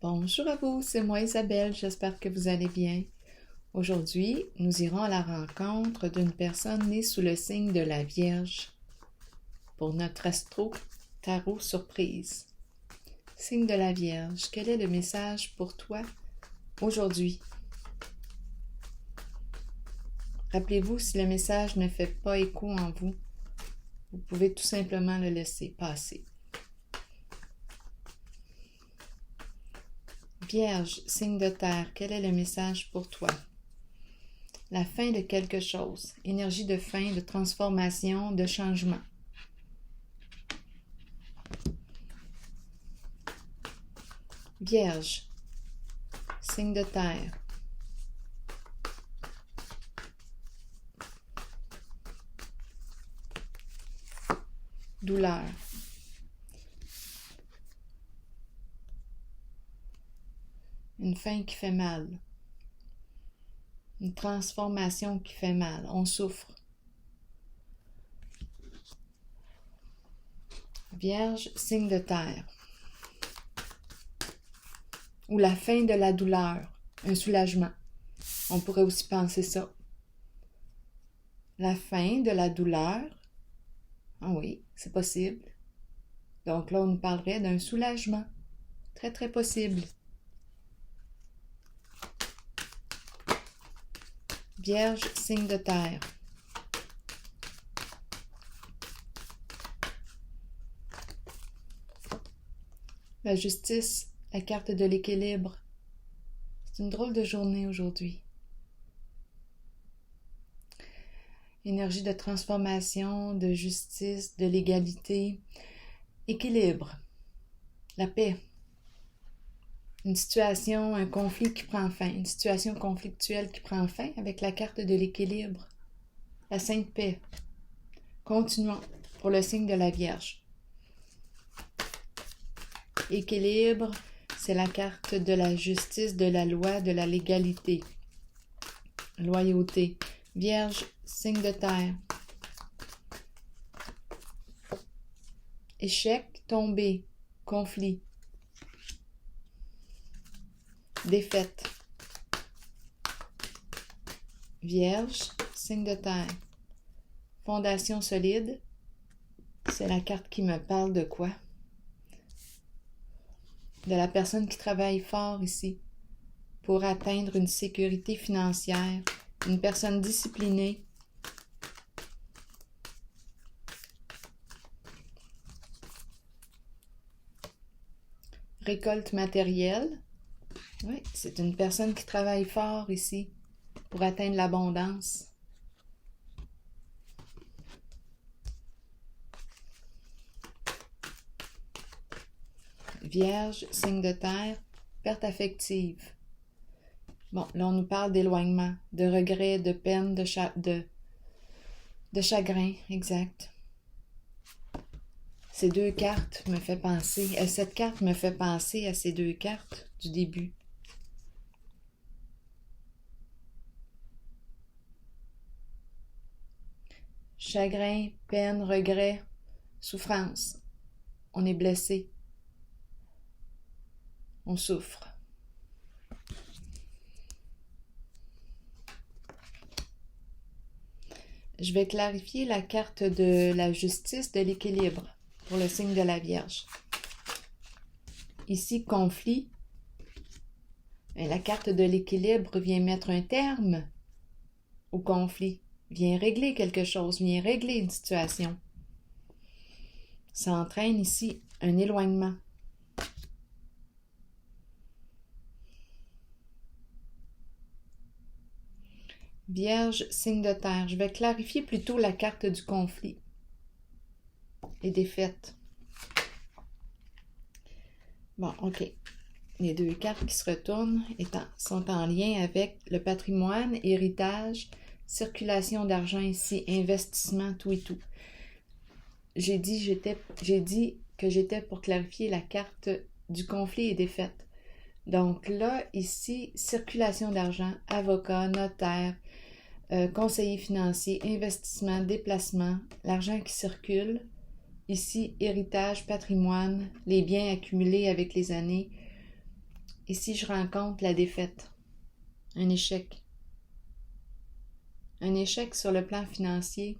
Bonjour à vous, c'est moi Isabelle, j'espère que vous allez bien. Aujourd'hui, nous irons à la rencontre d'une personne née sous le signe de la Vierge pour notre astro tarot surprise. Signe de la Vierge, quel est le message pour toi aujourd'hui? Rappelez-vous, si le message ne fait pas écho en vous, vous pouvez tout simplement le laisser passer. Vierge, signe de terre, quel est le message pour toi? La fin de quelque chose, énergie de fin, de transformation, de changement. Vierge, signe de terre. Douleur. Une fin qui fait mal. Une transformation qui fait mal. On souffre. Vierge, signe de terre. Ou la fin de la douleur. Un soulagement. On pourrait aussi penser ça. La fin de la douleur. Ah oui, c'est possible. Donc là, on nous parlerait d'un soulagement. Très, très possible. Vierge, signe de terre. La justice, la carte de l'équilibre. C'est une drôle de journée aujourd'hui. Énergie de transformation, de justice, de l'égalité. Équilibre. La paix. Une situation, un conflit qui prend fin. Une situation conflictuelle qui prend fin avec la carte de l'équilibre. La Sainte Paix. Continuons pour le signe de la Vierge. Équilibre, c'est la carte de la justice, de la loi, de la légalité. Loyauté. Vierge, signe de terre. Échec, tombé, conflit. Défaite. Vierge, signe de terre. Fondation solide. C'est la carte qui me parle de quoi? De la personne qui travaille fort ici pour atteindre une sécurité financière, une personne disciplinée. Récolte matérielle. Oui, c'est une personne qui travaille fort ici pour atteindre l'abondance. Vierge, signe de terre, perte affective. Bon, là on nous parle d'éloignement, de regret, de peine, de chagrin, exact. Ces deux cartes me fait penser, cette carte me fait penser à ces deux cartes du début. Chagrin, peine, regret, souffrance. On est blessé. On souffre. Je vais clarifier la carte de la justice, de l'équilibre pour le signe de la Vierge. Ici, conflit. La carte de l'équilibre vient mettre un terme au conflit, vient régler quelque chose, vient régler une situation. Ça entraîne ici un éloignement. Vierge, signe de terre. Je vais clarifier plutôt la carte du conflit et défaite. Bon, ok. Les deux cartes qui se retournent sont en lien avec le patrimoine, héritage, circulation d'argent ici, investissement, tout et tout. J'ai dit que j'étais pour clarifier la carte du conflit et défaite. Donc là, ici, circulation d'argent, avocat, notaire, conseiller financier, investissement, déplacement, l'argent qui circule. Ici, héritage, patrimoine, les biens accumulés avec les années, Ici, je rencontre la défaite, un échec. Un échec sur le plan financier.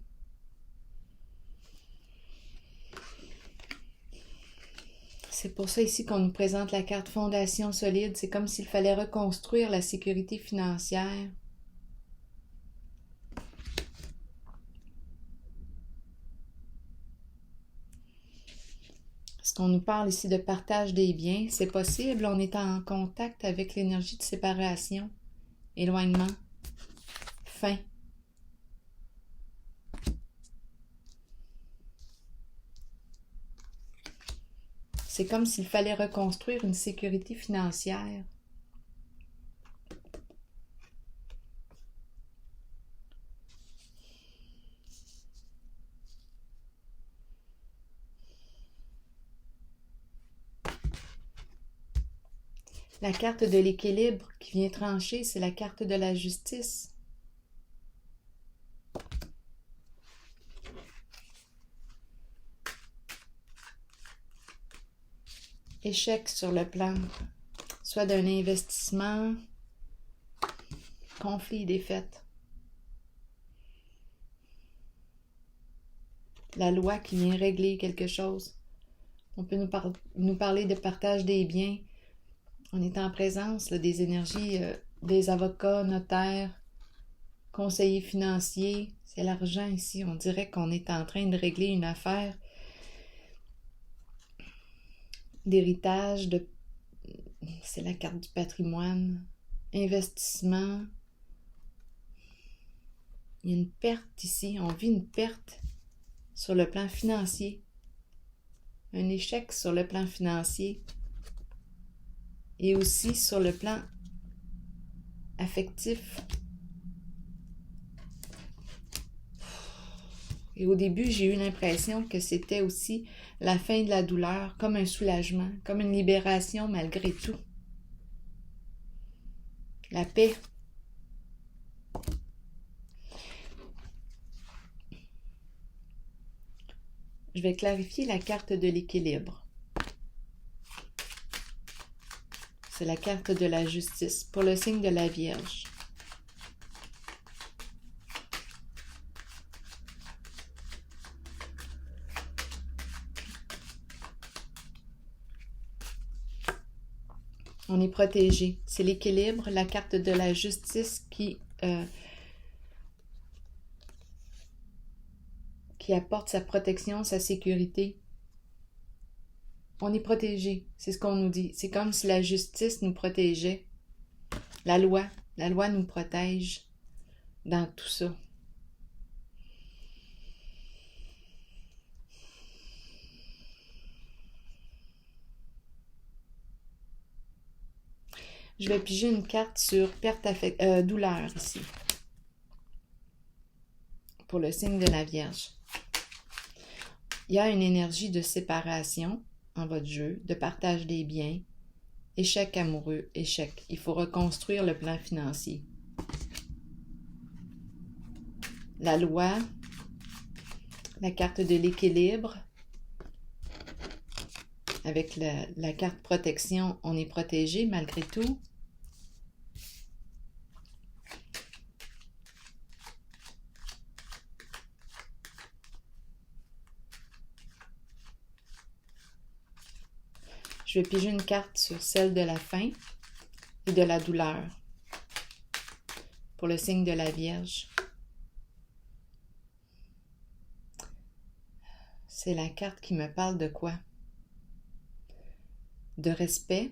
C'est pour ça ici qu'on nous présente la carte fondation solide. C'est comme s'il fallait reconstruire la sécurité financière. Est-ce qu'on nous parle ici de partage des biens? C'est possible, on est en contact avec l'énergie de séparation, éloignement, fin. C'est comme s'il fallait reconstruire une sécurité financière. La carte de l'équilibre qui vient trancher, c'est la carte de la justice. Échec sur le plan, soit d'un investissement, conflit, défaite. La loi qui vient régler quelque chose. On peut nous parler de partage des biens. On est en présence là, des énergies des avocats, notaires, conseillers financiers. C'est l'argent ici. On dirait qu'on est en train de régler une affaire d'héritage, c'est la carte du patrimoine, investissement. Il y a une perte ici. On vit une perte sur le plan financier. Un échec sur le plan financier. Et aussi sur le plan affectif. Et au début, j'ai eu l'impression que c'était aussi la fin de la douleur, comme un soulagement, comme une libération malgré tout. La paix. Je vais clarifier la carte de l'équilibre. C'est la carte de la justice pour le signe de la Vierge. On est protégé. C'est l'équilibre, la carte de la justice qui apporte sa protection, sa sécurité. On est protégé, c'est ce qu'on nous dit. C'est comme si la justice nous protégeait. La loi nous protège dans tout ça. Je vais piger une carte sur douleur ici. Pour le signe de la Vierge. Il y a une énergie de séparation en votre jeu, de partage des biens, échec amoureux, échec. Il faut reconstruire le plan financier. La loi, la carte de l'équilibre, avec la carte protection, on est protégé malgré tout. Je vais piger une carte sur celle de la faim et de la douleur pour le signe de la Vierge. C'est la carte qui me parle de quoi? De respect.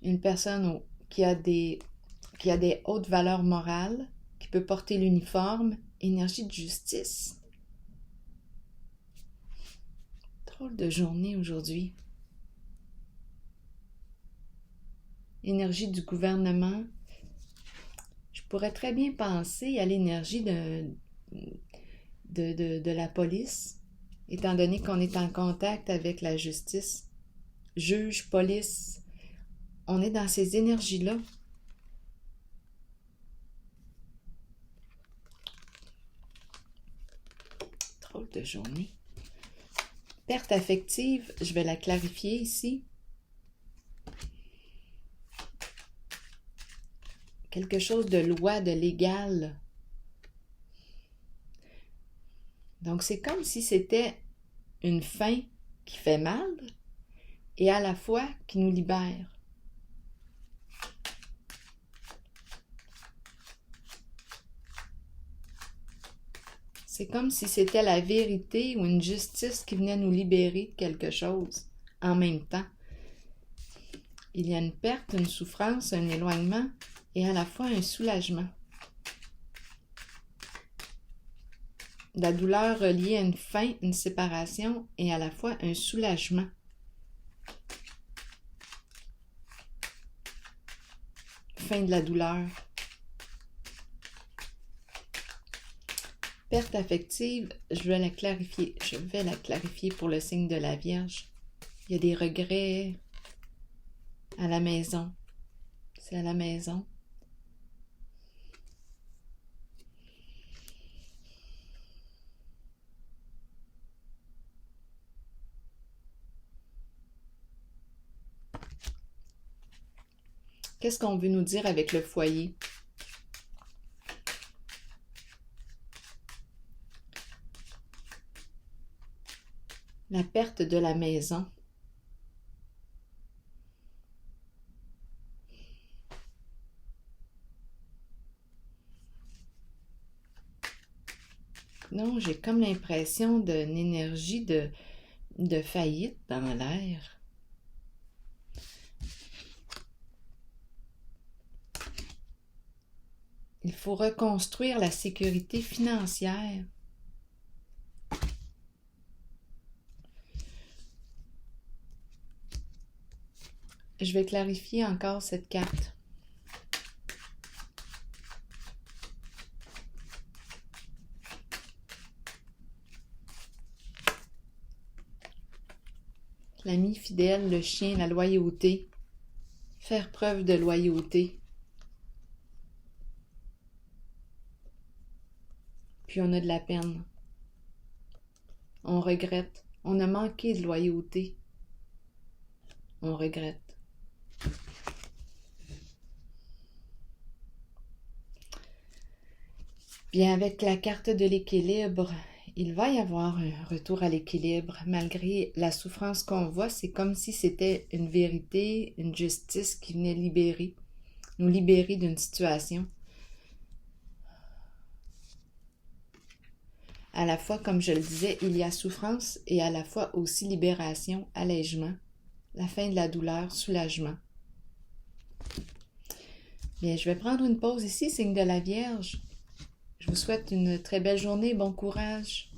Une personne qui a des hautes valeurs morales, qui peut porter l'uniforme, énergie de justice. Drôle de journée aujourd'hui. Énergie du gouvernement. Je pourrais très bien penser à l'énergie de la police, étant donné qu'on est en contact avec la justice. Juge, police, on est dans ces énergies-là. Drôle de journée. Perte affective, je vais la clarifier ici. quelque chose de loi, de légal. Donc, c'est comme si c'était une fin qui fait mal et à la fois qui nous libère. C'est comme si c'était la vérité ou une justice qui venait nous libérer de quelque chose en même temps. Il y a une perte, une souffrance, un éloignement et à la fois un soulagement. La douleur reliée à une fin, une séparation et à la fois un soulagement. Fin de la douleur. Perte affective, je vais la clarifier. Je vais la clarifier pour le signe de la Vierge. Il y a des regrets à la maison. C'est à la maison. Qu'est-ce qu'on veut nous dire avec le foyer? La perte de la maison. Non, j'ai comme l'impression d'une énergie de faillite dans l'air. Il faut reconstruire la sécurité financière. Je vais clarifier encore cette carte. L'ami fidèle, le chien, la loyauté. Faire preuve de loyauté. Puis on a de la peine. On regrette. On a manqué de loyauté. On regrette. Bien, avec la carte de l'équilibre, il va y avoir un retour à l'équilibre. Malgré la souffrance qu'on voit, c'est comme si c'était une vérité, une justice qui venait nous libérer d'une situation. À la fois, comme je le disais, il y a souffrance et à la fois aussi libération, allègement, la fin de la douleur, soulagement. Bien, je vais prendre une pause ici, signe de la Vierge. Je vous souhaite une très belle journée, bon courage.